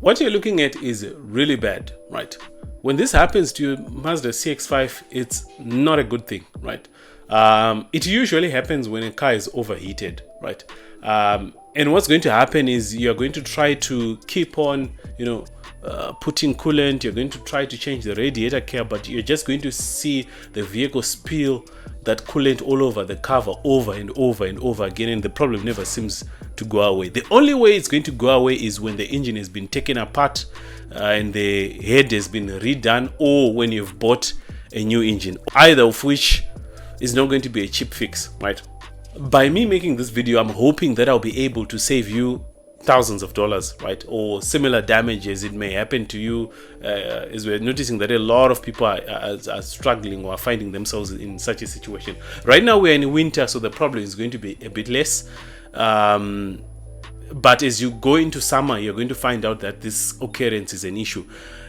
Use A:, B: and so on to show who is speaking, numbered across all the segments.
A: What you're looking at is really bad, right? When this happens to your Mazda CX5, it's not a good thing, right? It usually happens when a car is overheated, right? And what's going to happen is you're going to try to keep on, putting coolant. You're going to try to change the radiator cap, but you're just going to see the vehicle spill that coolant all over the cover over and over and over again, and the problem never seems to go away. The only way it's going to go away is when the engine has been taken apart and the head has been redone, or when you've bought a new engine, either of which is not going to be a cheap fix, right? By me making this video, I'm hoping that I'll be able to save you thousands of dollars, right? Or similar damage as it may happen to you, as we're noticing that a lot of people are struggling or are finding themselves in such a situation. Right now we're in winter, so the problem is going to be a bit less. But as you go into summer, you're going to find out that this occurrence is an issue.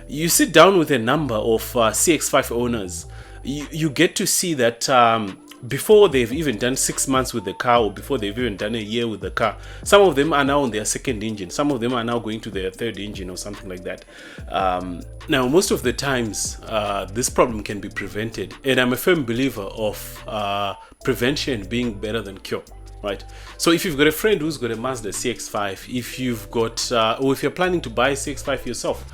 A: You sit down with a number of CX5 owners, you get to see that before they've even done 6 months with the car, or before they've even done a year with the car, some of them are now on their second engine, some of them are now going to their third engine or something like that. Now, most of the times this problem can be prevented, and I'm a firm believer of prevention being better than cure, right? So if you've got a friend who's got a Mazda CX5, if you've got or if you're planning to buy a CX5 yourself,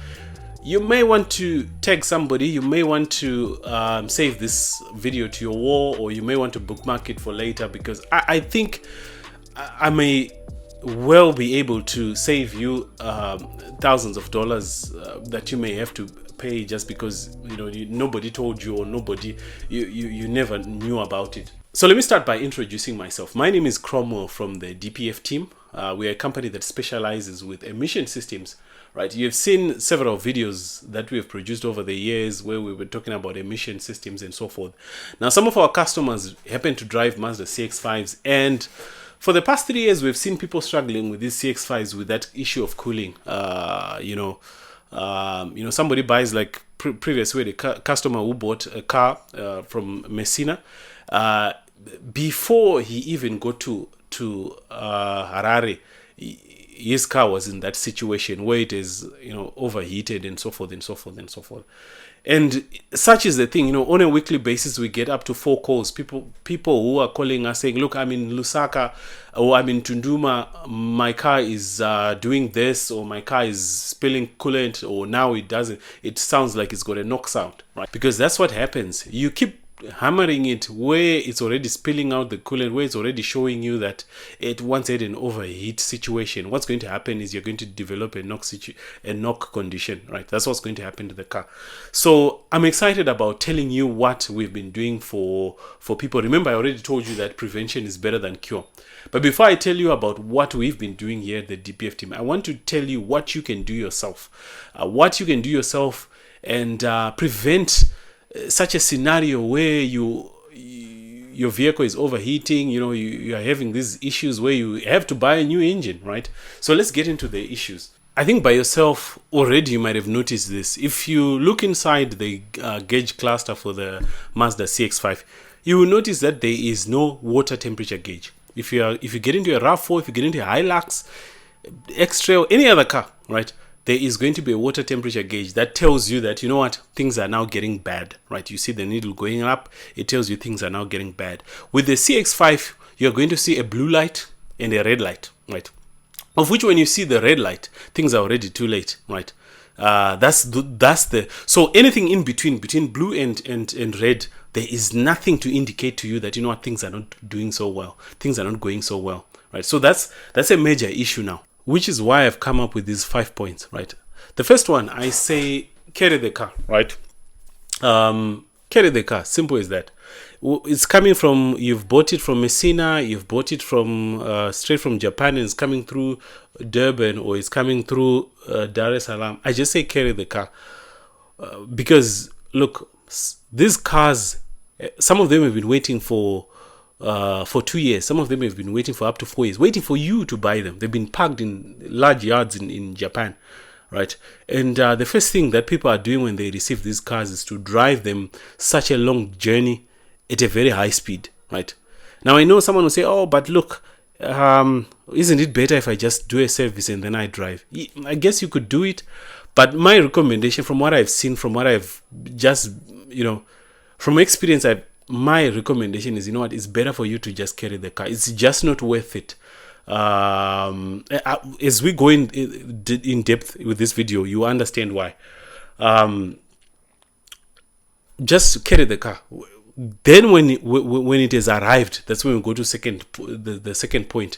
A: you may want to tag somebody, you may want to save this video to your wall, or you may want to bookmark it for later, because I think I may well be able to save you thousands of dollars that you may have to pay just because nobody told you, or you never knew about it. So let me start by introducing myself. My name is Cromwell from the DPF team. We're a company that specializes with emission systems. Right, you've seen several videos that we have produced over the years where we were talking about emission systems and so forth. Now, some of our customers happen to drive Mazda CX5s, and for the past 3 years, we've seen people struggling with these CX5s with that issue of cooling. Somebody buys, like previously, the customer who bought a car from Messina, before he even got to Harare, his car was in that situation where it is, overheated and so forth and so forth and so forth. And such is the thing, on a weekly basis, we get up to 4 calls. People who are calling us saying, look, I'm in Lusaka, or I'm in Tunduma, my car is doing this, or my car is spilling coolant, or now it doesn't. It sounds like it's got a knock sound, right? Because that's what happens. You keep hammering it where it's already spilling out the coolant, where it's already showing you that it once had an overheat situation. What's going to happen is you're going to develop a knock condition, right? That's what's going to happen to the car. So I'm excited about telling you what we've been doing for people. Remember, I already told you that prevention is better than cure. But before I tell you about what we've been doing here at the DPF team, I want to tell you what you can do yourself. And prevent such a scenario where your vehicle is overheating, you are having these issues where you have to buy a new engine, right? So let's get into the issues. I think by yourself already you might have noticed this. If you look inside the gauge cluster for the Mazda CX5, you will notice that there is no water temperature gauge. If you get into a RAV4, if you get into a Hilux, X-Trail, any other car, right, there is going to be a water temperature gauge that tells you that, things are now getting bad, right? You see the needle going up, it tells you things are now getting bad. With the CX5, you're going to see a blue light and a red light, right? Of which, when you see the red light, things are already too late, right? So anything in between blue and red, there is nothing to indicate to you that, things are not doing so well. Things are not going so well, right? So that's a major issue now, which is why I've come up with these 5 points, right? The first one, I say, carry the car, right? Carry the car, simple as that. It's coming from, you've bought it from Messina, you've bought it from straight from Japan, and it's coming through Durban, or it's coming through Dar es Salaam. I just say carry the car. Because, look, these cars, some of them have been waiting for 2 years. Some of them have been waiting for up to 4 years, waiting for you to buy them. They've been parked in large yards in Japan, right? And the first thing that people are doing when they receive these cars is to drive them such a long journey at a very high speed, right? Now, I know someone will say, oh, but look, isn't it better if I just do a service and then I drive? I guess you could do it, but my recommendation, from what I've seen, from what I've just, from experience, my recommendation is, it's better for you to just carry the car. It's just not worth it. As we go in depth with this video, you understand why. Just carry the car. Then when it has arrived, that's when we go to the second point.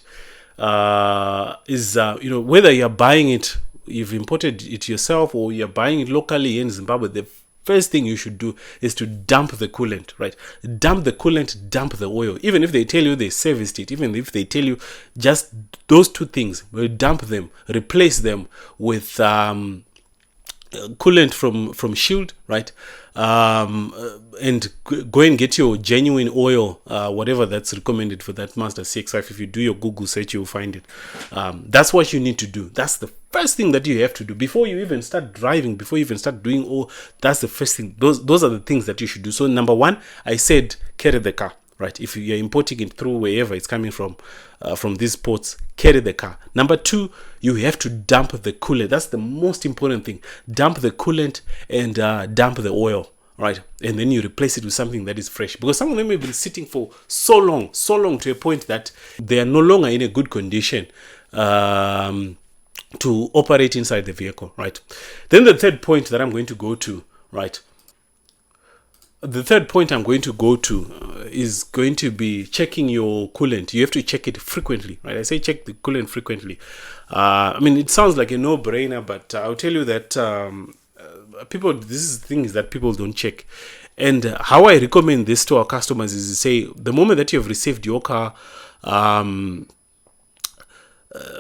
A: Is whether you're buying it, you've imported it yourself, or you're buying it locally in Zimbabwe, the first thing you should do is to dump the coolant, right? Dump the coolant, dump the oil. Even if they tell you they serviced it, even if they tell you just those two things, we'll dump them, replace them with coolant from Shield, right? And go and get your genuine oil, whatever that's recommended for that Mazda Cx5. If you do your Google search, you'll find it. That's what you need to do. That's the first thing that you have to do before you even start driving, before you even start doing all. That's the first thing. Those are the things that you should do. So number one, I said carry the car. Right, if you're importing it through wherever it's coming from these ports, carry the car. Number two, you have to dump the coolant. That's the most important thing. Dump the coolant and dump the oil, right? And then you replace it with something that is fresh, because some of them have been sitting for so long to a point that they are no longer in a good condition to operate inside the vehicle, right? Then the third point that I'm going to go to, right? The third point I'm going to go to is going to be checking your coolant. You have to check it frequently, right? I say check the coolant frequently. I mean, it sounds like a no-brainer, but I'll tell you that this is things that people don't check. And how I recommend this to our customers is to say, the moment that you have received your car,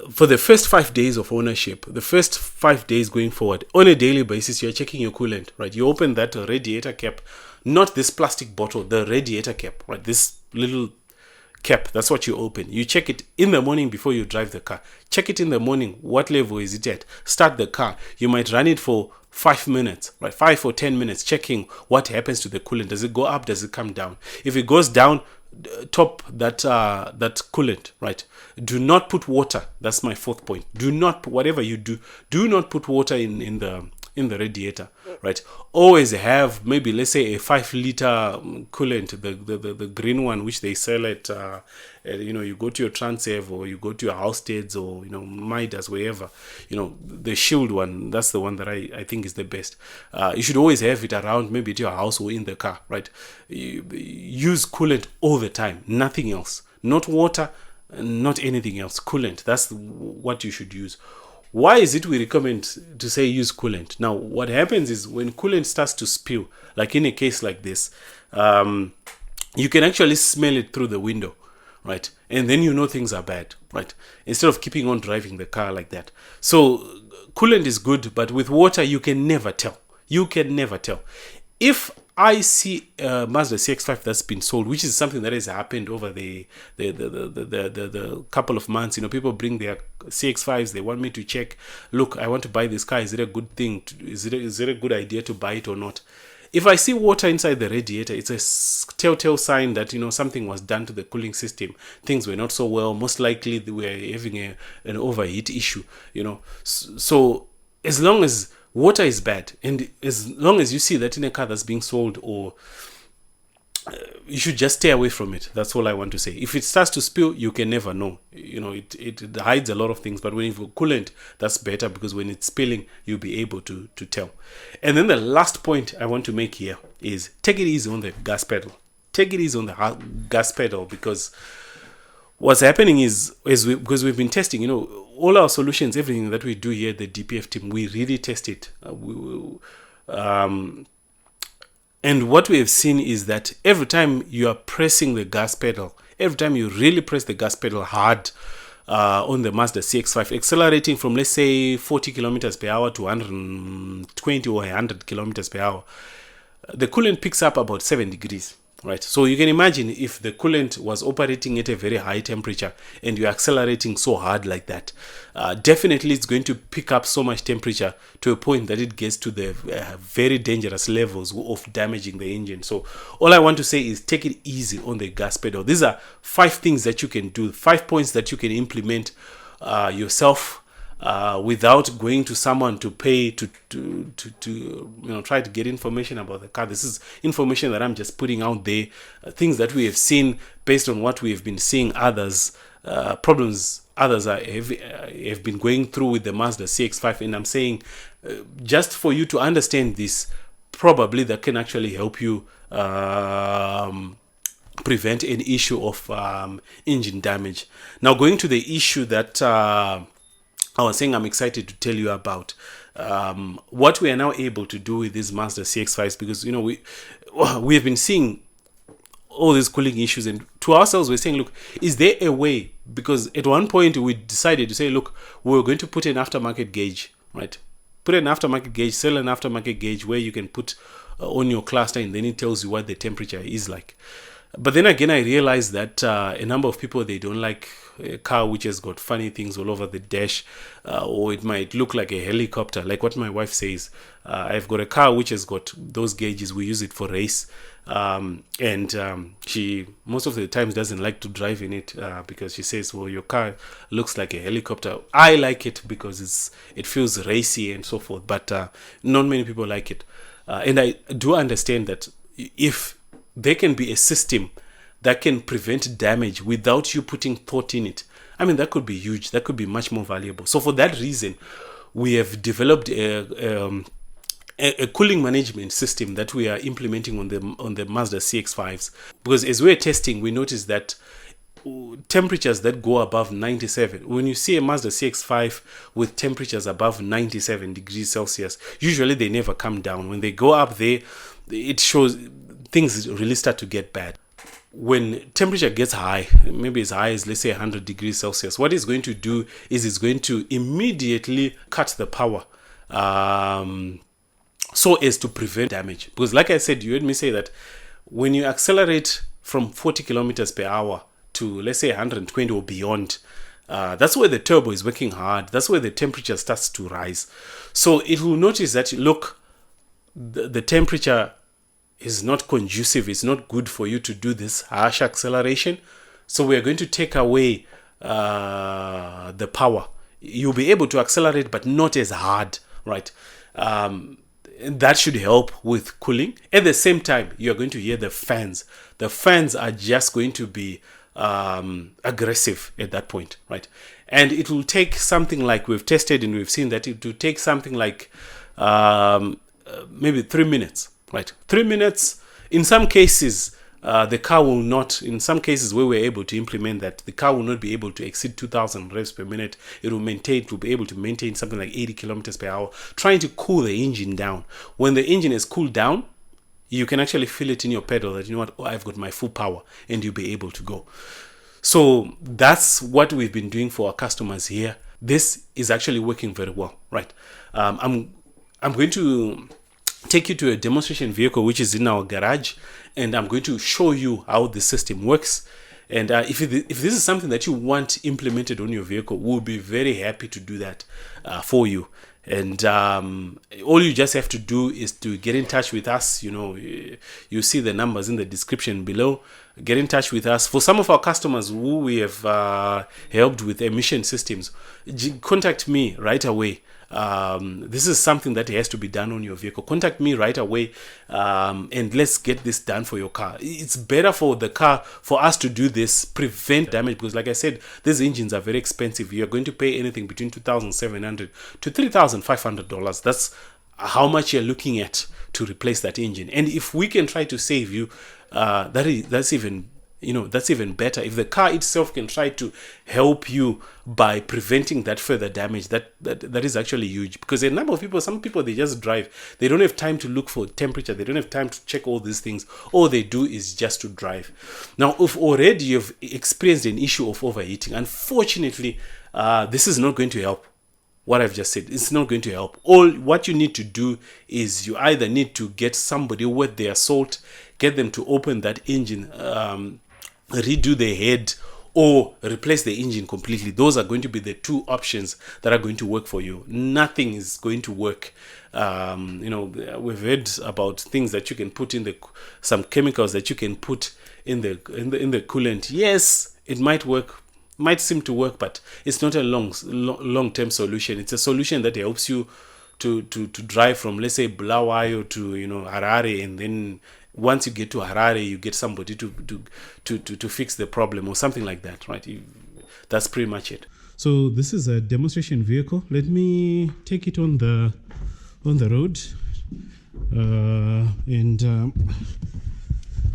A: for the first 5 days of ownership, the first 5 days going forward, on a daily basis, you're checking your coolant, right? You open that radiator cap, not this plastic bottle, the radiator cap, right? This little cap, that's what you open. You check it in the morning before you drive the car. Check it in the morning. What level is it at? Start the car. You might run it for 5 minutes, right? 5 or 10 minutes, checking what happens to the coolant. Does it go up? Does it come down? If it goes down, top that coolant, right? Do not put water. That's my fourth point. Do not, whatever you do not put water in the radiator, right? Always have maybe, let's say, a 5-liter coolant, the green one, which they sell at you go to your Transev, or you go to your Halsteads, or Mazdas, wherever, the Shield one. That's the one that I think is the best. You should always have it around, maybe at your house or in the car, right? Use coolant all the time, nothing else, not water, not anything else. Coolant, that's what you should use. Why is it we recommend to say use coolant? Now, what happens is when coolant starts to spill, like in a case like this, you can actually smell it through the window, right? And then things are bad, right? Instead of keeping on driving the car like that. So coolant is good, but with water, you can never tell. You can never tell. If I see a Mazda Cx5 that's been sold, which is something that has happened over the couple of months. People bring their Cx5s. They want me to check. Look, I want to buy this car. Is it a good thing? Is it a good idea to buy it or not? If I see water inside the radiator, it's a telltale sign that something was done to the cooling system. Things were not so well. Most likely, they were having an overheat issue. So as long as water is bad, and as long as you see that in a car that's being sold, or you should just stay away from it. That's all I want to say. If it starts to spill, you can never know. It hides a lot of things, but when you've got coolant, that's better, because when it's spilling, you'll be able to tell. And then the last point I want to make here is take it easy on the gas pedal. Take it easy on the gas pedal, because what's happening is, because we've been testing, all our solutions, everything that we do here at the DPF team, we really test it. And what we have seen is that every time you are pressing the gas pedal, every time you really press the gas pedal hard on the Mazda Cx5, accelerating from, let's say, 40 kilometers per hour to 120 or 100 kilometers per hour, the coolant picks up about 7 degrees. right? So you can imagine if the coolant was operating at a very high temperature and you're accelerating so hard like that, definitely it's going to pick up so much temperature to a point that it gets to the very dangerous levels of damaging the engine. So all I want to say is take it easy on the gas pedal. These are 5 things that you can do, 5 points that you can implement yourself, without going to someone to pay to try to get information about the car. This is information that I'm just putting out there, things that we have seen based on what we have been seeing others, problems others have been going through with the Mazda Cx5, and I'm saying just for you to understand this, probably that can actually help you prevent an issue of engine damage. Now, going to the issue that I was saying I'm excited to tell you about, what we are now able to do with these Mazda Cx5s, because we have been seeing all these cooling issues, and to ourselves we're saying, look, is there a way? Because at one point we decided to say, look, we're going to put an aftermarket gauge, right? Put an aftermarket gauge, sell an aftermarket gauge where you can put on your cluster, and then it tells you what the temperature is like. But then again, I realized that a number of people, they don't like a car which has got funny things all over the dash, or it might look like a helicopter, like what my wife says. I've got a car which has got those gauges. We use it for race, and she most of the times doesn't like to drive in it because she says, well, your car looks like a helicopter. I like it because it feels racy and so forth, but not many people like it. And I do understand that if there can be a system that can prevent damage without you putting thought in it, I mean, that could be huge. That could be much more valuable. So for that reason, we have developed a cooling management system that we are implementing on the Mazda Cx5s. Because as we're testing, we noticed that temperatures that go above 97, when you see a Mazda Cx5 with temperatures above 97 degrees Celsius, usually they never come down. When they go up there, it shows things really start to get bad. When temperature gets high, maybe as high as, let's say, 100 degrees Celsius, what it's going to do is it's going to immediately cut the power so as to prevent damage. Because like I said, you heard me say that when you accelerate from 40 kilometers per hour to, let's say, 120 or beyond, that's where the turbo is working hard. That's where the temperature starts to rise. So it will notice that, look, the temperature is not conducive. It's not good for you to do this harsh acceleration. So we are going to take away the power. You'll be able to accelerate, but not as hard, right? That should help with cooling. At the same time, you're going to hear the fans. The fans are just going to be aggressive at that point, right? And it will take something like, we've tested and we've seen that it will take something like maybe 3 minutes. Right, 3 minutes. In some cases, the car will not. In some cases where we're able to implement that, the car will not be able to exceed 2,000 revs per minute. It will be able to maintain something like 80 kilometers per hour, trying to cool the engine down. When the engine is cooled down, you can actually feel it in your pedal that, you know what, I've got my full power, and you'll be able to go. So that's what we've been doing for our customers here. This is actually working very well, right? I'm going to take you to a demonstration vehicle which is in our garage, and I'm going to show you how the system works. And if this is something that you want implemented on your vehicle, we'll be very happy to do that for you. And all you just have to do is to get in touch with us. You know, you see the numbers in the description below. Get in touch with us. For some of our customers who we have helped with emission systems, contact me right away. This is something that has to be done on your vehicle. Contact me right away, and let's get this done for your car. It's better for the car, for us to do this, prevent damage, because like I said, these engines are very expensive. You're going to pay anything between $2,700 to $3,500. That's how much you're looking at to replace that engine. And if we can try to save you, that's even better. If the car itself can try to help you by preventing that further damage, that is actually huge. Because a number of people, some people, they just drive. They don't have time to look for temperature. They don't have time to check all these things. All they do is just to drive. Now, if already you've experienced an issue of overheating, unfortunately, this is not going to help. what I've just said. It's not going to help. All what you need to do is you either need to get somebody with their salt, get them to open that engine, redo the head, or replace the engine completely. Those are going to be the two options that are going to work for you. Nothing is going to work. We've heard about things that you can put in some chemicals that you can put in the coolant. Yes, it might work, might seem to work, but it's not a long-term solution. It's a solution that helps you to drive from, let's say, Bulawayo to Harare, and then once you get to Harare, you get somebody to fix the problem or something like that, right? That's pretty much it. So this is a demonstration vehicle. Let me take it on the road, and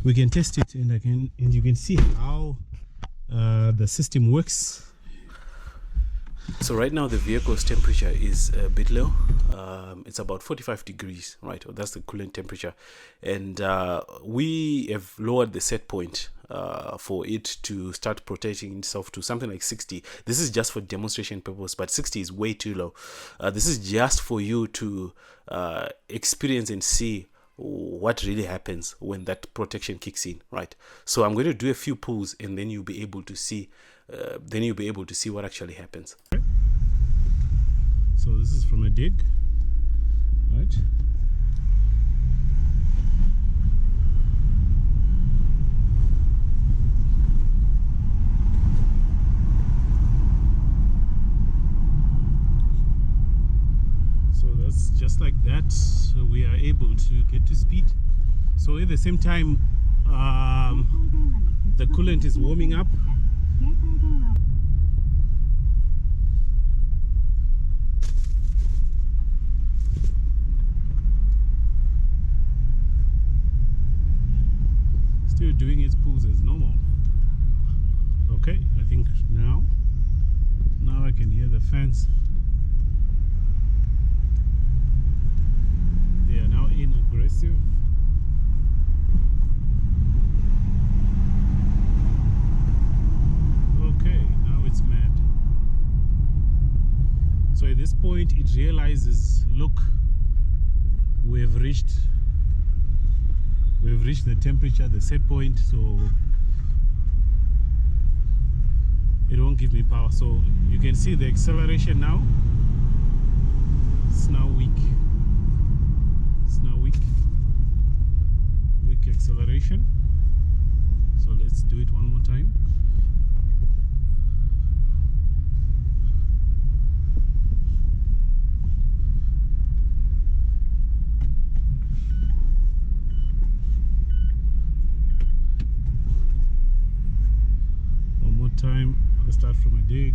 A: we can test it, and you can see how the system works. So right now the vehicle's temperature is a bit low. It's about 45 degrees, right? That's the coolant temperature, and we have lowered the set point for it to start protecting itself to something like 60. This is just for demonstration purpose, but 60 is way too low. This is just for you to experience and see what really happens when that protection kicks in, right? So I'm going to do a few pulls, and then you'll be able to see what actually happens. Okay. So this is from a dig, right? So that's just like that. So we are able to get to speed. So at the same time, the coolant is warming up. Still doing its pulls as normal. Okay, I think now I can hear the fans. They are now in aggressive. Okay, now it's mad. So at this point it realizes, look, we've reached the temperature, the set point, so it won't give me power. So you can see the acceleration now. It's now weak. Weak acceleration. So let's do it one more time. Time. Let's start from a dig.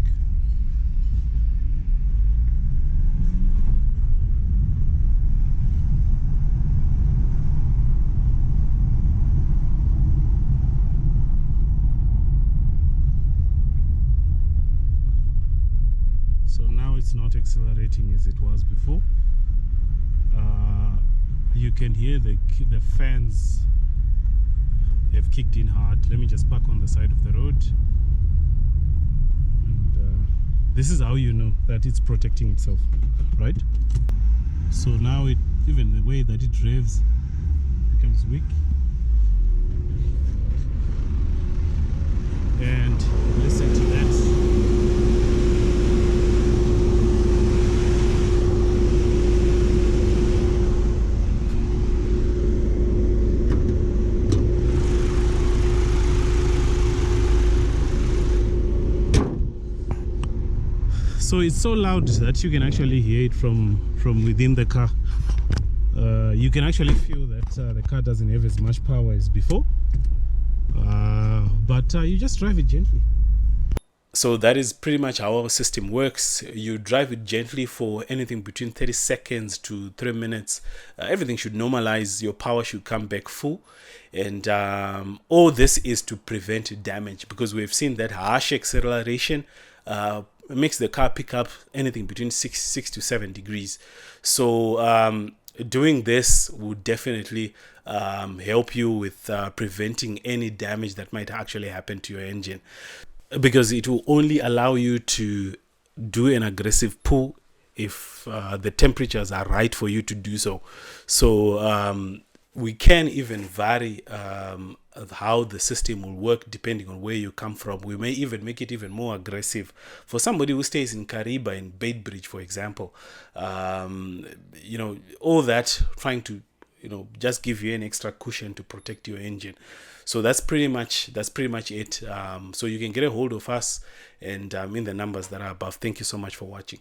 A: So now it's not accelerating as it was before. You can hear the fans have kicked in hard. Let me just park on the side of the road. This is how you know that it's protecting itself, right? So now even the way that it revs becomes weak. And listen to that. So it's so loud that you can actually hear it from within the car. You can actually feel that the car doesn't have as much power as before, but you just drive it gently. So that is pretty much how our system works. You drive it gently for anything between 30 seconds to 3 minutes. Everything should normalize. Your power should come back full. And all this is to prevent damage, because we've seen that harsh acceleration makes the car pick up anything between 6 to 7 degrees. So doing this would definitely help you with preventing any damage that might actually happen to your engine, because it will only allow you to do an aggressive pull if the temperatures are right for you to do so. So we can even vary how the system will work depending on where you come from. We may even make it even more aggressive for somebody who stays in Kariba, in Beitbridge, for example. All that trying to just give you an extra cushion to protect your engine. So that's pretty much it. So you can get a hold of us and in the numbers that are above. Thank you so much for watching.